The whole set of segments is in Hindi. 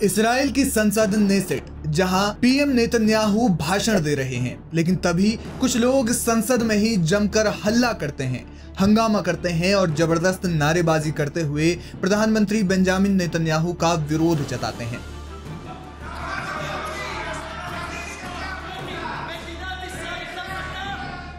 इस्राएल की संसद नेसेट, जहां पीएम नेतन्याहू भाषण दे रहे हैं, लेकिन तभी कुछ लोग संसद में ही जमकर हल्ला करते हैं, हंगामा करते हैं और जबरदस्त नारेबाजी करते हुए प्रधानमंत्री बेंजामिन नेतन्याहू का विरोध जताते हैं।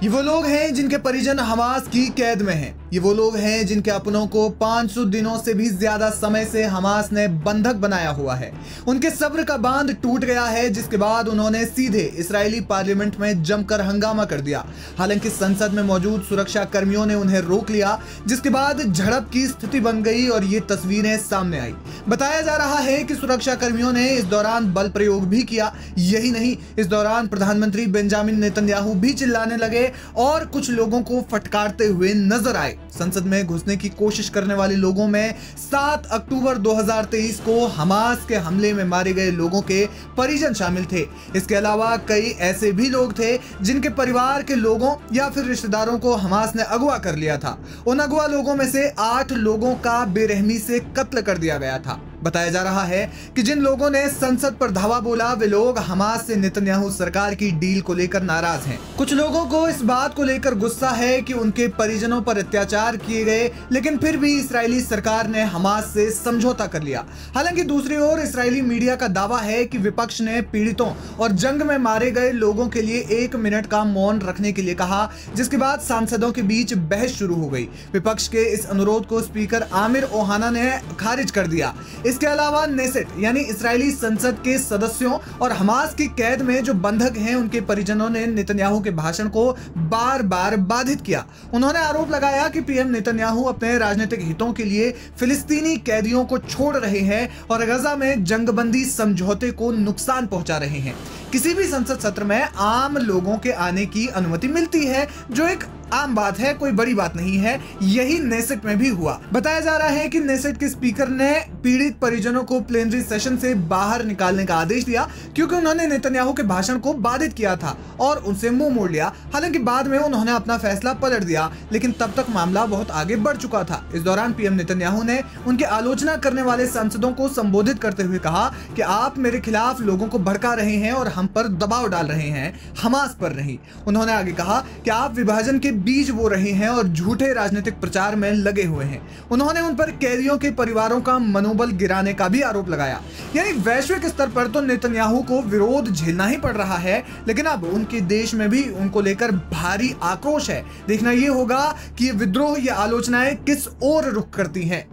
ये वो लोग हैं जिनके परिजन हमास की कैद में हैं। ये वो लोग हैं जिनके अपनों को 500 दिनों से भी ज्यादा समय से हमास ने बंधक बनाया हुआ है। उनके सब्र का बांध टूट गया है, जिसके बाद उन्होंने सीधे इस्राएली पार्लियामेंट में जमकर हंगामा कर दिया। हालांकि संसद में मौजूद सुरक्षा कर्मियों ने उन्हें रोक लिया, जिसके बाद झड़प की स्थिति बन गई और ये तस्वीरें सामने आई। बताया जा रहा है कि सुरक्षा कर्मियों ने इस दौरान बल प्रयोग भी किया। यही नहीं, इस दौरान प्रधानमंत्री बेंजामिन नेतन्याहू भी चिल्लाने लगे और कुछ लोगों को फटकारते हुए नजर आए। संसद में घुसने की कोशिश करने वाले लोगों में 7 अक्टूबर 2023 को हमास के हमले में मारे गए लोगों के परिजन शामिल थे। इसके अलावा कई ऐसे भी लोग थे जिनके परिवार के लोगों या फिर रिश्तेदारों को हमास ने अगवा कर लिया था। उन अगवा लोगों में से 8 लोगों का बेरहमी से कत्ल कर दिया गया था। बताया जा रहा है कि जिन लोगों ने संसद पर धावा बोला, वे लोग हमास से नेतन्याहू सरकार की डील को लेकर नाराज हैं। कुछ लोगों को इस बात को लेकर गुस्सा है कि उनके परिजनों पर अत्याचार किए गए, लेकिन फिर भी इस्राएली सरकार ने हमास से समझौता कर लिया। हालांकि दूसरी ओर इस्राएली मीडिया का दावा है कि विपक्ष ने पीड़ितों और जंग में मारे गए लोगों के लिए 1 मिनट का मौन रखने के लिए कहा, जिसके बाद सांसदों के बीच बहस शुरू हो गई। विपक्ष के इस अनुरोध को स्पीकर आमिर ओहाना ने खारिज कर दिया। इसके अलावा नेसेट यानी इस्राएली संसद के सदस्यों और हमास की कैद में जो बंधक हैं, उनके परिजनों ने नेतन्याहू के भाषण को बार बार बाधित किया। उन्होंने आरोप लगाया कि पीएम नेतन्याहू अपने राजनीतिक हितों के लिए फिलिस्तीनी कैदियों को छोड़ रहे हैं और गजा में जंगबंदी समझौते को नुकसान पहुंचा रहे हैं। किसी भी संसद सत्र में आम लोगों के आने की अनुमति मिलती है, जो एक आम बात है, कोई बड़ी बात नहीं है। यही नेसेट में भी हुआ। बताया जा रहा है कि नेसेट के स्पीकर ने पीड़ित परिजनों को प्लेनरी सेशन से बाहर निकालने का आदेश दिया, क्योंकि उन्होंने नेतन्याहू के भाषण को बाधित किया था और उनसे मुंह मोड़ लिया। हालांकि बाद में उन्होंने अपना फैसला पलट दिया, लेकिन तब तक मामला बहुत आगे बढ़ चुका था। इस दौरान पीएम नेतन्याहू ने उनकी आलोचना करने वाले सांसदों को संबोधित करते हुए कहा कि आप मेरे खिलाफ लोगों को भड़का रहे हैं और हम पर दबाव डाल रहे हैं, हमास पर नहीं। उन्होंने आगे कहा कि आप विभाजन के बीज बो रहे हैं और झूठे राजनीतिक प्रचार में लगे हुए हैं। उन्होंने उन पर कैदियों के परिवारों का मनोबल गिराने का भी आरोप लगाया। यानी वैश्विक स्तर पर तो नेतन्याहू को विरोध झेलना ही पड़ रहा है, लेकिन अब उनके देश में भी उनको लेकर भारी आक्रोश है। देखना यह होगा कि ये विद्रोह, ये आलोचनाएं किस ओर रुख करती हैं।